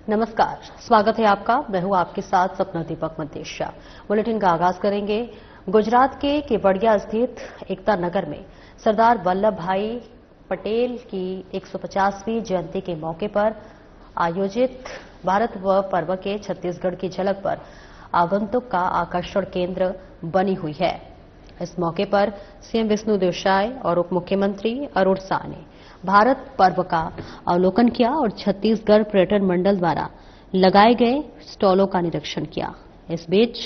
नमस्कार, स्वागत है आपका। मैं हूं आपके साथ सपना दीपक मंतेशा। बुलेटिन का आगाज करेंगे। गुजरात के केवड़िया स्थित एकता नगर में सरदार वल्लभ भाई पटेल की 150वीं जयंती के मौके पर आयोजित भारत पर्व के छत्तीसगढ़ की झलक पर आगंतुक का आकर्षण केंद्र बनी हुई है। इस मौके पर सीएम विष्णुदेव साय और उप मुख्यमंत्री अरुण साह ने भारत पर्व का अवलोकन किया और छत्तीसगढ़ पर्यटन मंडल द्वारा लगाए गए स्टॉलों का निरीक्षण किया। इस बीच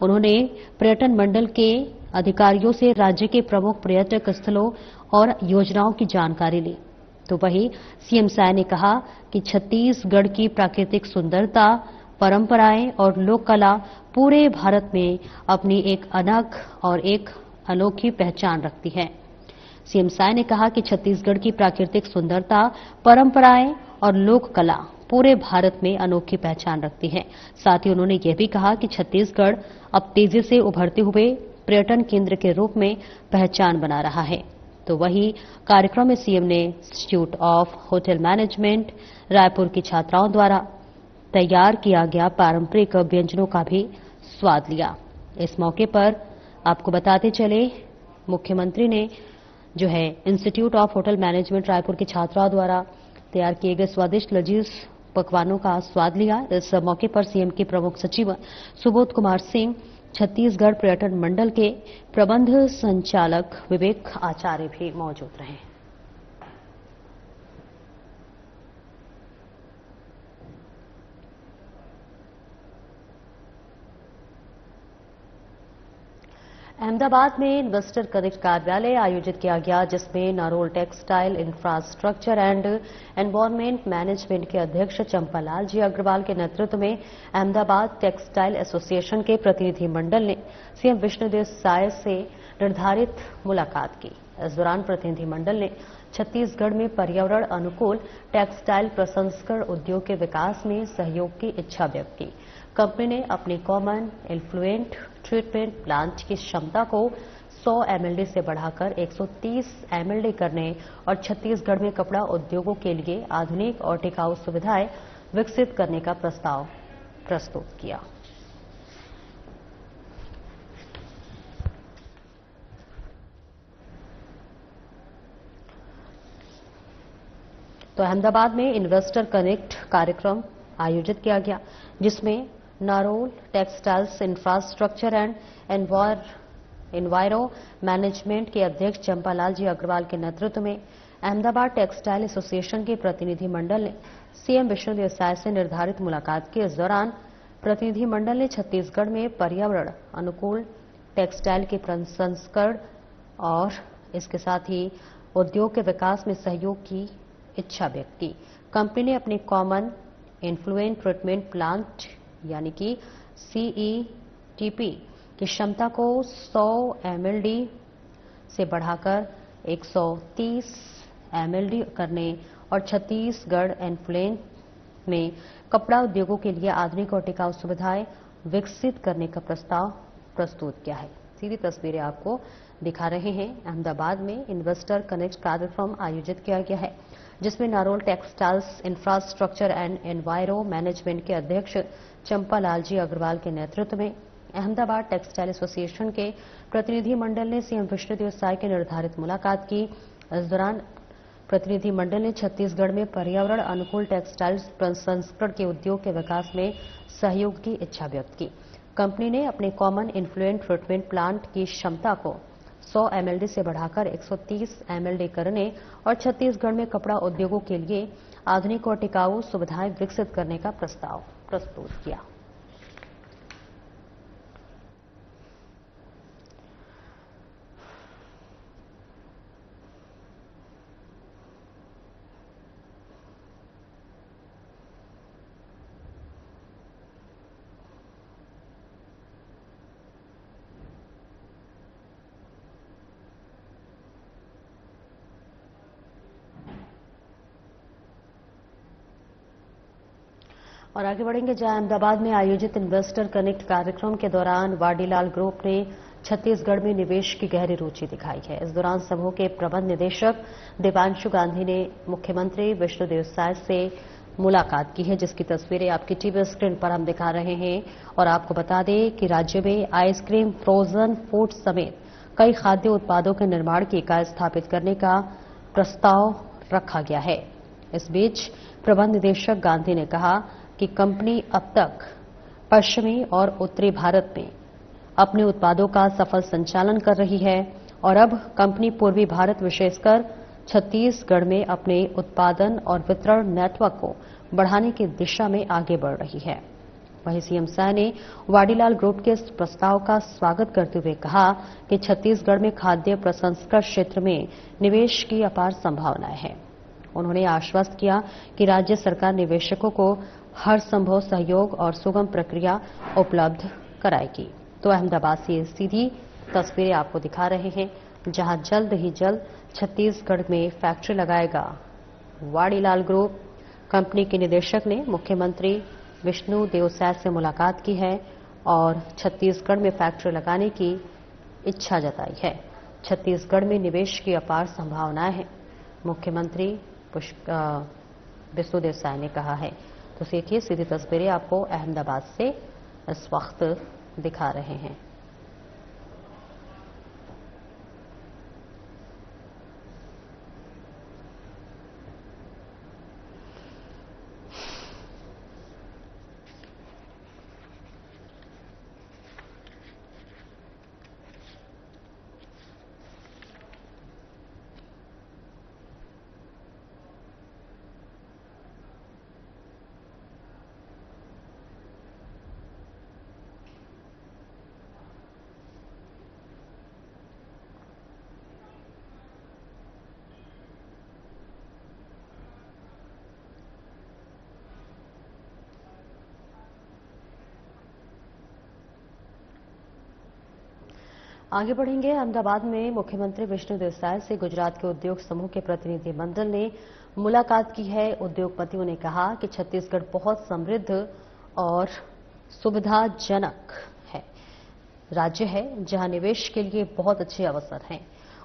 उन्होंने पर्यटन मंडल के अधिकारियों से राज्य के प्रमुख पर्यटक स्थलों और योजनाओं की जानकारी ली। तो वहीं सीएम साय ने कहा कि छत्तीसगढ़ की प्राकृतिक सुंदरता, परंपराएं और लोक कला पूरे भारत में अपनी एक अलग और एक अनोखी पहचान रखती है। सीएम साय ने कहा कि छत्तीसगढ़ की प्राकृतिक सुंदरता, परंपराएं और लोक कला पूरे भारत में अनोखी पहचान रखती है। साथ ही उन्होंने यह भी कहा कि छत्तीसगढ़ अब तेजी से उभरते हुए पर्यटन केंद्र के रूप में पहचान बना रहा है। तो वहीं कार्यक्रम में सीएम ने institute of hotel management Raipur की छात्राओं द्वारा तैयार किया गया पारंपरिक व्यंजनों का भी स्वाद लिया। इस मौके पर आपको बताते चले, मुख्यमंत्री ने जो है institute of hotel management Raipur की छात्राओं द्वारा तैयार किए गए स्वादिष्ट लजीज पकवानों का स्वाद लिया। इस मौके पर सीएम के प्रमुख सचिव सुबोध कुमार सिंह, छत्तीसगढ़ पर्यटन मंडल के प्रबंध संचालक विवेक आचार्य भी मौजूद रहे। अहमदाबाद में इन्वेस्टर कनेक्ट कार्यालय आयोजित किया गया, जिसमें Narol textile infrastructure and environment management के अध्यक्ष चंपालाल जी अग्रवाल के नेतृत्व में अहमदाबाद टेक्सटाइल एसोसिएशन के प्रतिनिधि मंडल ने सीएम विष्णुदेव साय से निर्धारित मुलाकात की। इस दौरान प्रतिनिधि मंडल ने छत्तीसगढ़ में पर्यावरण अनुकूल टेक्सटाइल प्रसंस्करण उद्योग के विकास में सहयोग की इच्छा व्यक्त की। कंपनी ने अपने कॉमन इन्फ्लुएंट ट्रीटमेंट प्लांट की क्षमता को 100 एमएलडी से बढ़ाकर 130 एमएलडी करने और छत्तीसगढ़ में कपड़ा उद्योगों के लिए आधुनिक और टिकाऊ सुविधाएं विकसित करने का प्रस्ताव प्रस्तुत किया। तो अहमदाबाद में इन्वेस्टर कनेक्ट कार्यक्रम आयोजित किया गया, जिसमें Narol textiles infrastructure and enviro management के अध्यक्ष चंपालाल जी अग्रवाल के नेतृत्व में अहमदाबाद टेक्सटाइल एसोसिएशन के प्रतिनिधि मंडल ने सीएम विष्णुदेव साय से निर्धारित मुलाकात की। इस दौरान प्रतिनिधि मंडल ने छत्तीसगढ़ में पर्यावरण अनुकूल टेक्सटाइल के प्रसंस्करण और इसके साथ ही उद्योग के विकास में सहयोग की इच्छा व्यक्त की। कंपनी ने अपने कॉमन इन्फ्लुएंट ट्रीटमेंट प्लांट यानी कि सीईटीपी की क्षमता को 100 एमएलडी से बढ़ाकर 130 एमएलडी करने और छत्तीसगढ़ इन्फ्लुएंट में कपड़ा उद्योगों के लिए आधुनिक और टिकाऊ सुविधाएं विकसित करने का प्रस्ताव प्रस्तुत किया है। सीधी तस्वीरें आपको दिखा रहे हैं। अहमदाबाद में इन्वेस्टर कनेक्ट कार्यक्रम आयोजित किया गया है, जिसमें Narol textiles infrastructure and enviro management के अध्यक्ष चंपालाल जी अग्रवाल के नेतृत्व में अहमदाबाद टेक्सटाइल एसोसिएशन के प्रतिनिधि मंडल ने सीएम विष्णुदेव साय की निर्धारित मुलाकात की। इस दौरान प्रतिनिधि मंडल ने छत्तीसगढ़ में पर्यावरण अनुकूल टेक्सटाइल प्रसंस्करण के उद्योग के विकास में सहयोग की इच्छा व्यक्त की। कंपनी ने अपने कॉमन इन्फ्लुएंट ट्रीटमेंट प्लांट की क्षमता को 100 एमएलडी से बढ़ाकर 130 एमएलडी करने और छत्तीसगढ़ में कपड़ा उद्योगों के लिए आधुनिक और टिकाऊ सुविधाएं विकसित करने का प्रस्ताव प्रस्तुत किया। और आगे बढ़ेंगे, जहां अहमदाबाद में आयोजित इन्वेस्टर कनेक्ट कार्यक्रम के दौरान वाडीलाल ग्रुप ने छत्तीसगढ़ में निवेश की गहरी रुचि दिखाई है। इस दौरान समूह के प्रबंध निदेशक देवांशु गांधी ने मुख्यमंत्री विष्णुदेव साय से मुलाकात की है, जिसकी तस्वीरें आपकी टीवी स्क्रीन पर हम दिखा रहे हैं। और आपको बता दें कि राज्य में आइसक्रीम, फ्रोजन फूड समेत कई खाद्य उत्पादों के निर्माण की इकाई स्थापित करने का प्रस्ताव रखा गया है। इस बीच प्रबंध निदेशक गांधी ने कहा कि कंपनी अब तक पश्चिमी और उत्तरी भारत में अपने उत्पादों का सफल संचालन कर रही है और अब कंपनी पूर्वी भारत विशेषकर छत्तीसगढ़ में अपने उत्पादन और वितरण नेटवर्क को बढ़ाने की दिशा में आगे बढ़ रही है। वहीं सीएम शाह ने वाडीलाल ग्रुप के इस प्रस्ताव का स्वागत करते हुए कहा कि छत्तीसगढ़ में खाद्य प्रसंस्करण क्षेत्र में निवेश की अपार संभावनाएं हैं। उन्होंने आश्वस्त किया कि राज्य सरकार निवेशकों को हर संभव सहयोग और सुगम प्रक्रिया उपलब्ध कराएगी। तो अहमदाबाद से सीधी तस्वीरें आपको दिखा रहे हैं, जहां जल्द ही जल्द छत्तीसगढ़ में फैक्ट्री लगाएगा वाडीलाल ग्रुप। कंपनी के निदेशक ने मुख्यमंत्री विष्णु देवसाय से मुलाकात की है और छत्तीसगढ़ में फैक्ट्री लगाने की इच्छा जताई है। छत्तीसगढ़ में निवेश की अपार संभावनाएं हैं, मुख्यमंत्री विष्णु देवसाय ने कहा है। तो देखिए सीधी तस्वीरें आपको अहमदाबाद से इस वक्त दिखा रहे हैं। आगे बढ़ेंगे। अहमदाबाद में मुख्यमंत्री विष्णु देवसाय से गुजरात के उद्योग समूह के प्रतिनिधि मंडल ने मुलाकात की है। उद्योगपतियों ने कहा कि छत्तीसगढ़ बहुत समृद्ध और सुविधाजनक है राज्य है, जहां निवेश के लिए बहुत अच्छे अवसर हैं।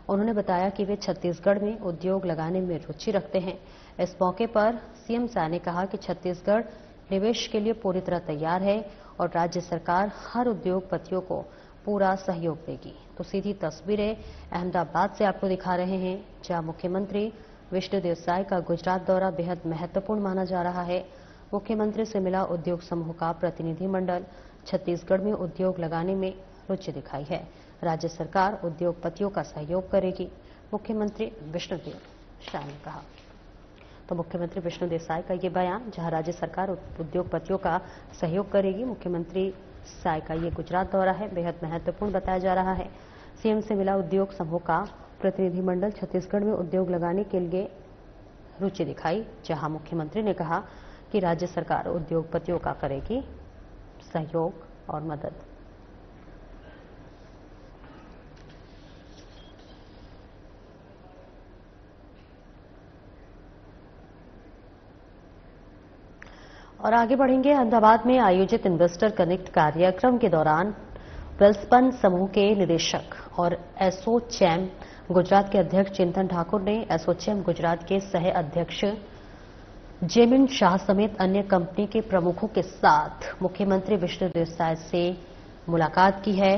उन्होंने बताया कि वे छत्तीसगढ़ में उद्योग लगाने में रुचि रखते हैं। इस मौके पर सीएम शाह ने कहा कि छत्तीसगढ़ निवेश के लिए पूरी तरह तैयार है और राज्य सरकार हर उद्योगपतियों को पूरा सहयोग देगी। तो सीधी तस्वीरें अहमदाबाद से आपको दिखा रहे हैं, जहां मुख्यमंत्री विष्णु देवसाय का गुजरात दौरा बेहद महत्वपूर्ण माना जा रहा है। मुख्यमंत्री से मिला उद्योग समूह का प्रतिनिधिमंडल। छत्तीसगढ़ में उद्योग लगाने में रुचि दिखाई है। राज्य सरकार उद्योगपतियों का सहयोग करेगी, मुख्यमंत्री विष्णु देवसाय ने कहा। तो मुख्यमंत्री विष्णु देवसाय का ये बयान, जहां राज्य सरकार उद्योगपतियों का सहयोग करेगी। मुख्यमंत्री साय का ये गुजरात दौरा है, बेहद महत्वपूर्ण बताया जा रहा है। सीएम से मिला उद्योग समूह का प्रतिनिधिमंडल। छत्तीसगढ़ में उद्योग लगाने के लिए रुचि दिखाई, जहां मुख्यमंत्री ने कहा कि राज्य सरकार उद्योगपतियों का करेगी सहयोग और मदद। और आगे बढ़ेंगे। अहमदाबाद में आयोजित इन्वेस्टर कनेक्ट कार्यक्रम के दौरान वेल्सपन समूह के निदेशक और एसोचैम गुजरात के अध्यक्ष चिंतन ठाकुर ने एसोचैम गुजरात के सह अध्यक्ष जेमिन शाह समेत अन्य कंपनी के प्रमुखों के साथ मुख्यमंत्री विष्णु देवसाय से मुलाकात की है।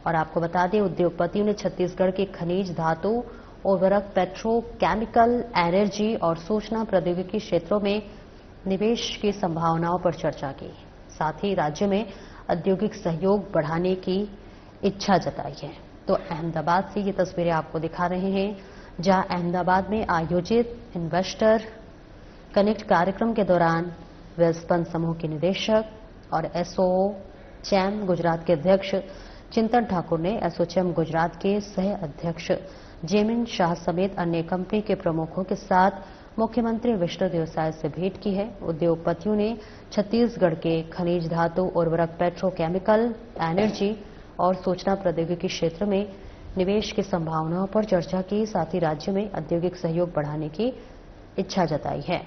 और आपको बता दें, उद्योगपतियों ने छत्तीसगढ़ के खनिज, धातु, उर्वरक, पेट्रोकेमिकल, एनर्जी और सूचना प्रौद्योगिकी क्षेत्रों में निवेश की संभावनाओं पर चर्चा की। साथ ही राज्य में औद्योगिक सहयोग बढ़ाने की इच्छा जताई है। तो अहमदाबाद से ये तस्वीरें आपको दिखा रहे हैं, जहां अहमदाबाद में आयोजित इन्वेस्टर कनेक्ट कार्यक्रम के दौरान वेल्सपन समूह के निदेशक और एसोचैम गुजरात के अध्यक्ष चिंतन ठाकुर ने एसोचैम गुजरात के सह अध्यक्ष जेमिन शाह समेत अन्य कंपनी के प्रमुखों के साथ मुख्यमंत्री विष्णु देवसाय से भेंट की है। उद्योगपतियों ने छत्तीसगढ़ के खनिज, धातु, उर्वरक, पेट्रोकेमिकल, एनर्जी और सूचना प्रौद्योगिकी क्षेत्र में निवेश की संभावनाओं पर चर्चा की। साथ ही राज्य में औद्योगिक सहयोग बढ़ाने की इच्छा जताई है।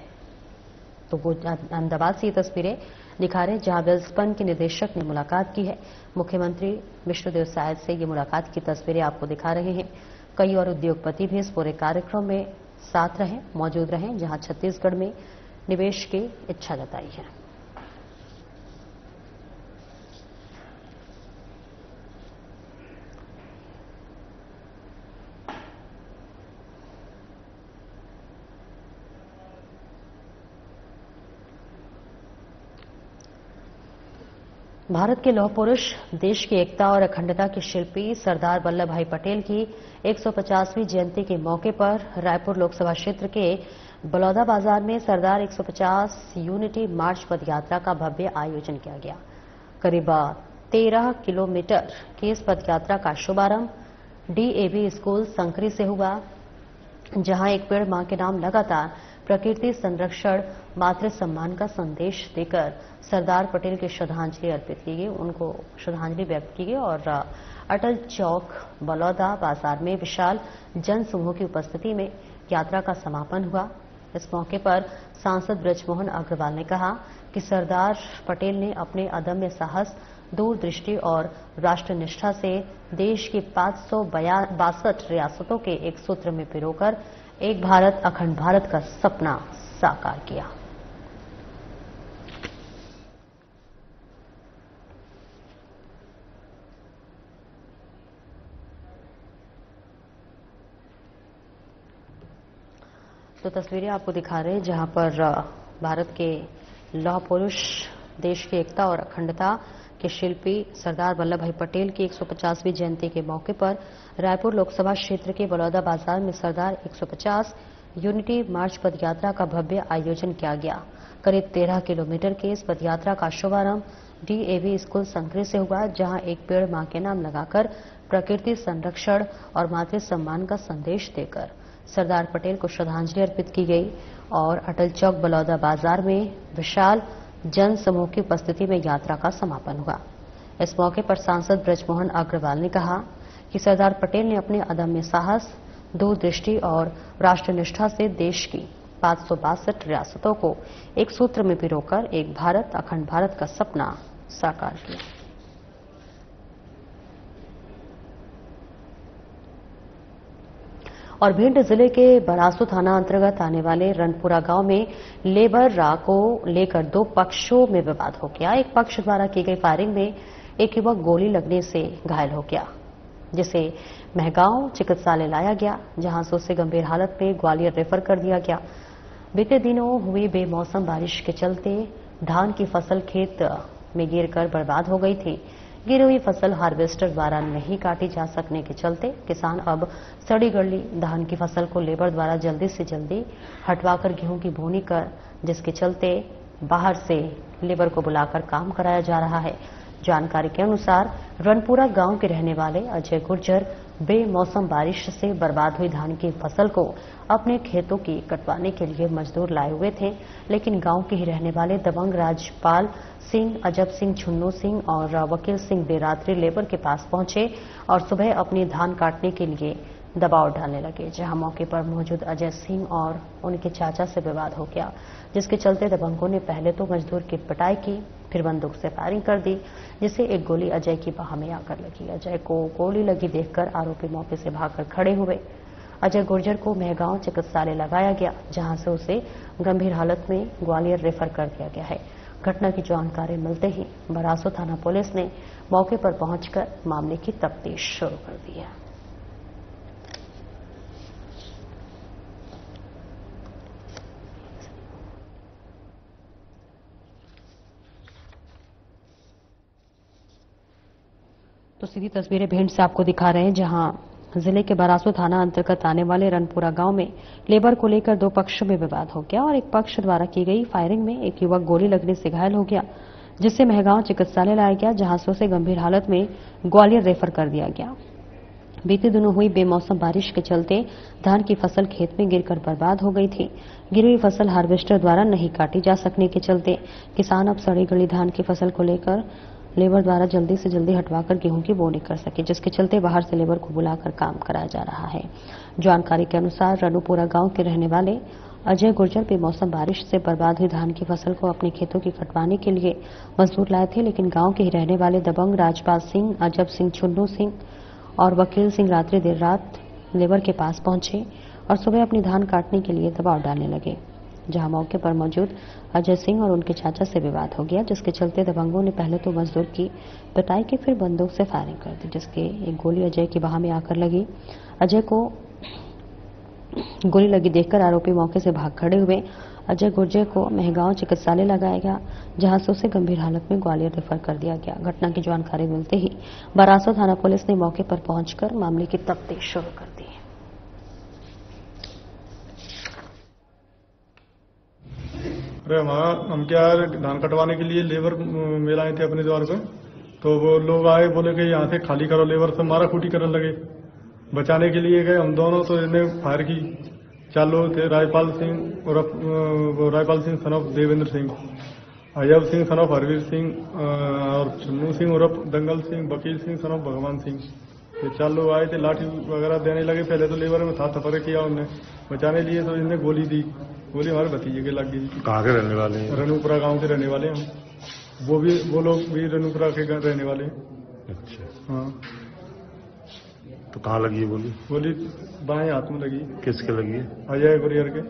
तो वो अहमदाबाद से ये तस्वीरें दिखा रहे हैं, जहां वेल्सपन के निदेशक ने मुलाकात की है। मुख्यमंत्री विष्णु देवसाय से ये मुलाकात की तस्वीरें आपको दिखा रहे हैं। कई और उद्योगपति भी इस पूरे कार्यक्रम में साथ रहे, मौजूद रहे, जहां छत्तीसगढ़ में निवेश की इच्छा जताई है। भारत के लौह पुरुष, देश की एकता और अखंडता के शिल्पी सरदार वल्लभ भाई पटेल की 150वीं जयंती के मौके पर रायपुर लोकसभा क्षेत्र के बलौदा बाजार में सरदार 150 यूनिटी मार्च पद यात्रा का भव्य आयोजन किया गया। करीब 13 किलोमीटर की इस पद यात्रा का शुभारंभ डीएवी स्कूल संकरी से हुआ, जहां एक पेड़ मां के नाम लगातार प्रकृति संरक्षण, मातृ सम्मान का संदेश देकर सरदार पटेल की श्रद्धांजलि अर्पित की गई, उनको श्रद्धांजलि व्यक्त की गई और अटल चौक बलौदा बाजार में विशाल जन समूह की उपस्थिति में यात्रा का समापन हुआ। इस मौके पर सांसद ब्रजमोहन अग्रवाल ने कहा कि सरदार पटेल ने अपने अदम्य साहस, दूरदृष्टि और राष्ट्रनिष्ठा से देश की 562 रियासतों के एक सूत्र में पिरोकर एक भारत अखंड भारत का सपना साकार किया। तो तस्वीरें आपको दिखा रहे हैं जहां पर भारत के लौह पुरुष, देश की एकता और अखंडता के शिल्पी सरदार वल्लभ भाई पटेल की 150वीं जयंती के मौके पर रायपुर लोकसभा क्षेत्र के बलौदा बाजार में सरदार 150 यूनिटी मार्च पद यात्रा का भव्य आयोजन किया गया। करीब 13 किलोमीटर की इस पद यात्रा का शुभारंभ डीएवी स्कूल संकरी से हुआ, जहां एक पेड़ मां के नाम लगाकर प्रकृति संरक्षण और मातृ सम्मान का संदेश देकर सरदार पटेल को श्रद्धांजलि अर्पित की गई और अटल चौक बलौदा बाजार में विशाल जन समूह की उपस्थिति में यात्रा का समापन हुआ। इस मौके पर सांसद ब्रजमोहन अग्रवाल ने कहा कि सरदार पटेल ने अपने अदम्य साहस, दूरदृष्टि और राष्ट्रनिष्ठा से देश की 562 रियासतों को एक सूत्र में पिरोकर एक भारत अखंड भारत का सपना साकार किया। और भिंड जिले के बरासू थाना अंतर्गत आने वाले रनपुरा गांव में लेबर रा को लेकर दो पक्षों में विवाद हो गया। एक पक्ष द्वारा की गई फायरिंग में एक युवक गोली लगने से घायल हो गया, जिसे महगांव चिकित्सालय लाया गया, जहां से उसे गंभीर हालत में ग्वालियर रेफर कर दिया गया। बीते दिनों हुई बेमौसम बारिश के चलते धान की फसल खेत में गिरकर बर्बाद हो गई थी। गिरी हुई फसल हार्वेस्टर द्वारा नहीं काटी जा सकने के चलते किसान अब सड़ी गली धान की फसल को लेबर द्वारा जल्दी से जल्दी हटवाकर गेहूं की बोनी कर, जिसके चलते बाहर से लेबर को बुलाकर काम कराया जा रहा है। जानकारी के अनुसार रनपुरा गांव के रहने वाले अजय गुर्जर बेमौसम बारिश से बर्बाद हुई धान की फसल को अपने खेतों की कटवाने के लिए मजदूर लाए हुए थे, लेकिन गांव के ही रहने वाले दबंग राजपाल सिंह, अजब सिंह, छुन्नू सिंह और वकील सिंह देर रात्रि लेबर के पास पहुंचे और सुबह अपनी धान काटने के लिए दबाव डालने लगे, जहां मौके पर मौजूद अजय सिंह और उनके चाचा से विवाद हो गया, जिसके चलते दबंगों ने पहले तो मजदूर की पिटाई की, फिर बंदूक से फायरिंग कर दी, जिससे एक गोली अजय की बाह में आकर लगी। अजय को गोली लगी देखकर आरोपी मौके से भागकर खड़े हुए। अजय गुर्जर को महगांव चिकित्सालय लगाया गया, जहां से उसे गंभीर हालत में ग्वालियर रेफर कर दिया गया है। घटना की जानकारी मिलते ही बरासू थाना पुलिस ने मौके पर पहुंचकर मामले की तफ्तीश शुरू कर दी है। तो सीधी तस्वीरें भिंड से आपको दिखा रहे हैं, जहां जिले के बरासू थाना अंतर्गत आने वाले रनपुरा गांव में लेबर को लेकर दो पक्षों में विवाद हो गया और एक पक्ष द्वारा की गई फायरिंग में एक युवक गोली लगने से घायल हो गया, जिससे महगांव चिकित्सालय लाया गया, जहां से उसे गंभीर हालत में ग्वालियर रेफर कर दिया गया। बीते दिनों हुई बेमौसम बारिश के चलते धान की फसल खेत में गिरकर बर्बाद हो गई थी। गिरी हुई फसल हार्वेस्टर द्वारा नहीं काटी जा सकने के चलते किसान अब सड़ी गली धान की फसल को लेकर लेबर द्वारा जल्दी से जल्दी हटवाकर गेहूं की बोनी कर सके, जिसके चलते बाहर से लेबर को बुलाकर काम कराया जा रहा है। जानकारी के अनुसार रनुपुरा गांव के रहने वाले अजय गुर्जर बेमौसम बारिश से बर्बाद हुई धान की फसल को अपने खेतों की कटवाने के लिए मजदूर लाए थे, लेकिन गांव के ही रहने वाले दबंग राजपाल सिंह, अजब सिंह, छुन्नू सिंह और वकील सिंह रात्रि देर रात लेबर के पास पहुंचे और सुबह अपनी धान काटने के लिए दबाव डालने लगे। जहां मौके पर मौजूद अजय सिंह और उनके चाचा से विवाद हो गया, जिसके चलते दबंगों ने पहले तो मजदूर की पिटाई की, फिर बंदूक से फायरिंग कर दी, जिसके एक गोली अजय की बाह में आकर लगी। अजय को गोली लगी देखकर आरोपी मौके से भाग खड़े हुए। अजय गुर्जर को मेहगांव चिकित्सालय लगाया गया, जहां से उसे गंभीर हालत में ग्वालियर रेफर कर दिया गया। घटना की जानकारी मिलते ही बरासा थाना पुलिस ने मौके पर पहुंचकर मामले की तफ्तीश शुरू कर दी। अरे हम क्या धान कटवाने के लिए लेबर मिल आए थे अपने द्वार पे, तो वो लोग आए, बोले कि यहाँ से खाली करो, लेबर से मारा खूटी करने लगे। बचाने के लिए गए हम दोनों, तो इन्हें फायर की। 4 लोग थे, Raipal Singh son of Devendra Singh, Ajab Singh son of Harvir Singh और चन्नू सिंह उर्फ दंगल सिंह, वकील सिंह सन ऑफ भगवान सिंह। ये 4 लोग आए थे, लाठी वगैरह देने लगे। पहले तो लेबर में था, थपरे किया उन्हें, बचाने लिए तो इन्हें गोली दी। गोली हमारे भतीजे के लग गई। कहाँ के रहने वाले हैं? रनूपुरा गांव के रहने वाले हम। वो लोग भी रनूपुरा के रहने वाले हैं। अच्छा, हाँ। तो कहाँ लगी है गोली? गोली बाएं हाथ में लगी। किसके लगी है? अजय गुरियर के।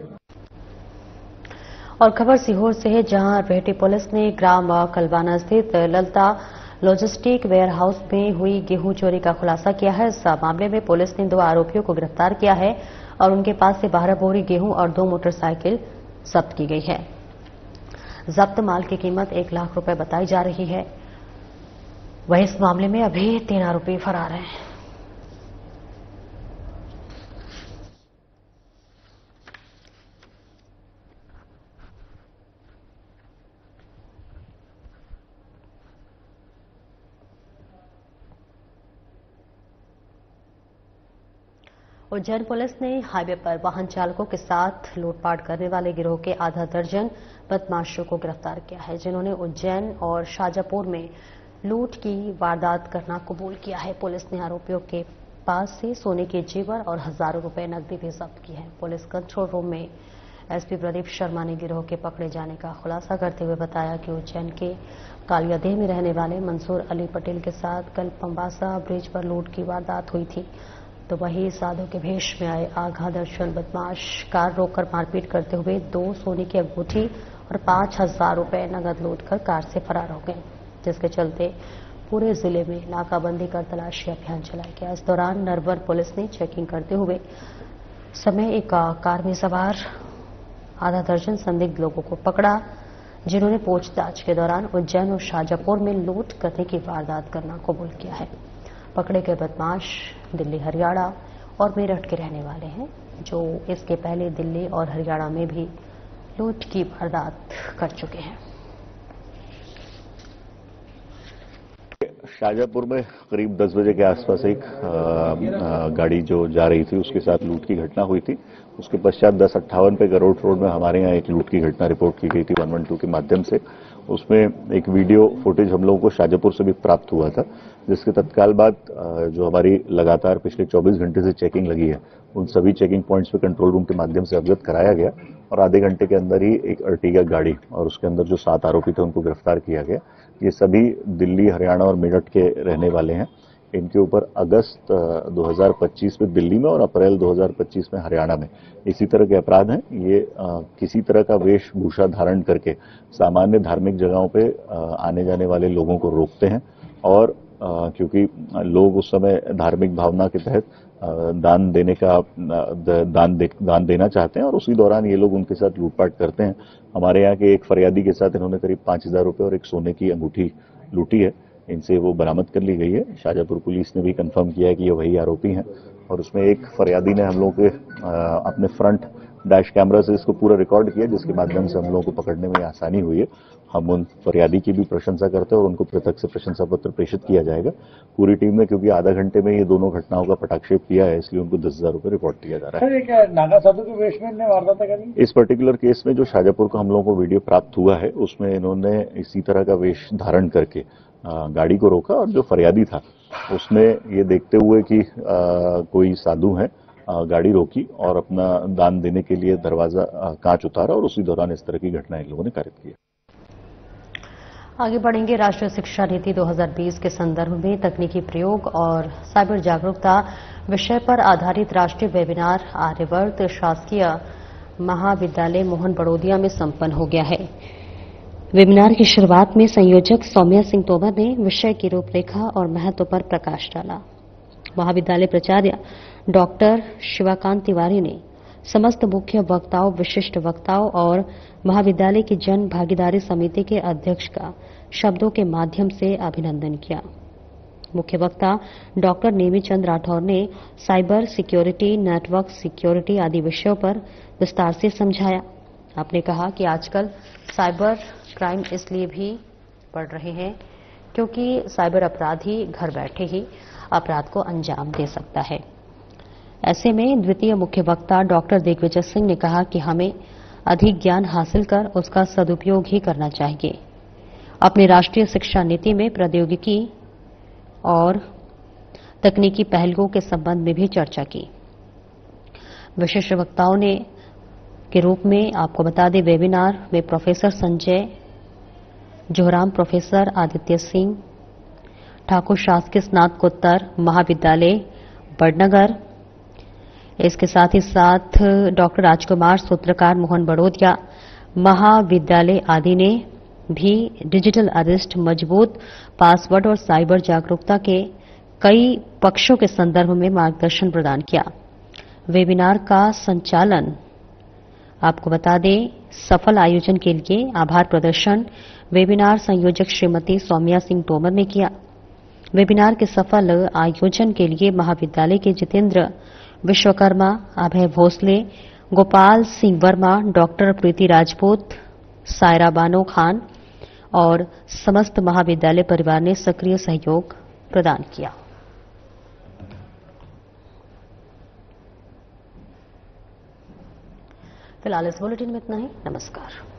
और खबर सीहोर से है, जहां रेहटी पुलिस ने ग्राम कलबाना स्थित ललता लॉजिस्टिक वेयर हाउस में हुई गेहूं चोरी का खुलासा किया है। इस मामले में पुलिस ने 2 आरोपियों को गिरफ्तार किया है और उनके पास से 12 बोरी गेहूं और 2 मोटरसाइकिल जब्त की गई है। जब्त माल की कीमत 1 लाख रुपए बताई जा रही है। वहीं इस मामले में अभी 3 आरोपी फरार हैं। उज्जैन पुलिस ने हाईवे पर वाहन चालकों के साथ लूटपाट करने वाले गिरोह के आधा दर्जन बदमाशों को गिरफ्तार किया है, जिन्होंने उज्जैन और शाजापुर में लूट की वारदात करना कबूल किया है। पुलिस ने आरोपियों के पास से सोने के जेवर और हजारों रुपए नकदी भी जब्त की है। पुलिस कंट्रोल रूम में एसपी प्रदीप शर्मा ने गिरोह के पकड़े जाने का खुलासा करते हुए बताया कि उज्जैन के कालियादेह में रहने वाले मंसूर अली पटेल के साथ कल पंबासा ब्रिज पर लूट की वारदात हुई थी। तो वही साधु के भेष में आए आधा दर्जन बदमाश कार रोककर मारपीट करते हुए 2 सोने की अंगूठी और 5,000 रुपए नकद लूटकर कार से फरार हो गए, जिसके चलते पूरे जिले में नाकाबंदी कर तलाशी अभियान चलाया गया। इस दौरान नरवर पुलिस ने चेकिंग करते हुए समय एक कार में सवार आधा दर्जन संदिग्ध लोगों को पकड़ा, जिन्होंने पूछताछ के दौरान उज्जैन और शाजापुर में लूट करने की वारदात करना कबूल किया है। पकड़े गए बदमाश दिल्ली, हरियाणा और मेरठ के रहने वाले हैं, जो इसके पहले दिल्ली और हरियाणा में भी लूट की वारदात कर चुके हैं। शाजापुर में करीब 10 बजे के आसपास एक गाड़ी जो जा रही थी उसके साथ लूट की घटना हुई थी। उसके पश्चात 10:58 पे गरोड रोड में हमारे यहाँ एक लूट की घटना रिपोर्ट की गई थी 112 के माध्यम से। उसमें एक वीडियो फुटेज हम लोगों को शाजापुर से भी प्राप्त हुआ था, जिसके तत्काल बाद जो हमारी लगातार पिछले 24 घंटे से चेकिंग लगी है, उन सभी चेकिंग पॉइंट्स पे कंट्रोल रूम के माध्यम से अवगत कराया गया और आधे घंटे के अंदर ही एक अर्टिगा गाड़ी और उसके अंदर जो 7 आरोपी थे उनको गिरफ्तार किया गया। ये सभी दिल्ली, हरियाणा और मेरठ के रहने वाले हैं। इनके ऊपर अगस्त 2025 में दिल्ली में और अप्रैल 2025 में हरियाणा में इसी तरह के अपराध हैं। ये किसी तरह का वेशभूषा धारण करके सामान्य धार्मिक जगहों पे आने जाने वाले लोगों को रोकते हैं और क्योंकि लोग उस समय धार्मिक भावना के तहत दान देना चाहते हैं और उसी दौरान ये लोग उनके साथ लूटपाट करते हैं। हमारे यहाँ के एक फरियादी के साथ इन्होंने करीब 5,000 रुपए और एक सोने की अंगूठी लूटी है। इनसे वो बरामद कर ली गई है। शाजापुर पुलिस ने भी कंफर्म किया है कि ये वही आरोपी हैं और उसमें एक फरियादी ने हम लोग के अपने फ्रंट डैश कैमरा से इसको पूरा रिकॉर्ड किया, जिसके माध्यम से हम लोगों को पकड़ने में आसानी हुई है। हम उन फरियादी की भी प्रशंसा करते हैं और उनको पृथक से प्रशंसा पत्र प्रेषित किया जाएगा। पूरी टीम ने, क्योंकि आधा घंटे में ये दोनों घटनाओं का पटाक्षेप किया है, इसलिए उनको 10,000 रुपए रिपोर्ट किया जा रहा है। सर, एक नागा साधु के वेश में वारदात करी? इस पर्टिकुलर केस में जो शाजापुर का हम लोगों को वीडियो प्राप्त हुआ है, उसमें इन्होंने इसी तरह का वेश धारण करके गाड़ी को रोका और जो फरियादी था उसने ये देखते हुए कि कोई साधु है, गाड़ी रोकी और अपना दान देने के लिए दरवाजा कांच उतारा और उसी दौरान इस तरह की घटना इन लोगों ने कारित की। आगे बढ़ेंगे। राष्ट्रीय शिक्षा नीति 2020 के संदर्भ में तकनीकी प्रयोग और साइबर जागरूकता विषय पर आधारित राष्ट्रीय वेबिनार आर्यवर्त शासकीय महाविद्यालय मोहन बड़ोदिया में संपन्न हो गया है। वेबिनार की शुरुआत में संयोजक सौम्या सिंह तोमर ने विषय की रूपरेखा और महत्व पर प्रकाश डाला। महाविद्यालय प्राचार्य डॉक्टर शिवाकांत तिवारी ने समस्त मुख्य वक्ताओं, विशिष्ट वक्ताओं और महाविद्यालय की जन भागीदारी समिति के अध्यक्ष का शब्दों के माध्यम से अभिनंदन किया। मुख्य वक्ता डॉक्टर नेमीचंद राठौर ने साइबर सिक्योरिटी, नेटवर्क सिक्योरिटी आदि विषयों पर विस्तार से समझाया। आपने कहा कि आजकल साइबर क्राइम इसलिए भी बढ़ रहे हैं क्योंकि साइबर अपराधी घर बैठे ही अपराध को अंजाम दे सकता है। ऐसे में द्वितीय मुख्य वक्ता डॉक्टर दिग्विजय सिंह ने कहा कि हमें अधिक ज्ञान हासिल कर उसका सदुपयोग ही करना चाहिए। अपनी राष्ट्रीय शिक्षा नीति में प्रौद्योगिकी और तकनीकी पहलुओं के संबंध में भी चर्चा की। विशिष्ट वक्ताओं ने के रूप में आपको बता दें, वेबिनार में प्रोफेसर संजय जोहराम, प्रोफेसर आदित्य सिंह ठाकुर, शासकीय स्नातकोत्तर महाविद्यालय बड़नगर, इसके साथ ही साथ डॉक्टर राजकुमार, सूत्रकार मोहन बड़ोदिया महाविद्यालय आदि ने भी डिजिटल अरेस्ट, मजबूत पासवर्ड और साइबर जागरूकता के कई पक्षों के संदर्भ में मार्गदर्शन प्रदान किया। वेबिनार का संचालन आपको बता दें, सफल आयोजन के लिए आभार प्रदर्शन वेबिनार संयोजक श्रीमती सौम्या सिंह तोमर ने किया। वेबिनार के सफल आयोजन के लिए महाविद्यालय के जितेंद्र विश्वकर्मा, अभय भोसले, गोपाल सिंह वर्मा, डॉक्टर प्रीति राजपूत, सायरा बानो खान और समस्त महाविद्यालय परिवार ने सक्रिय सहयोग प्रदान किया। फिलहाल इस बुलेटिन में इतना ही। नमस्कार।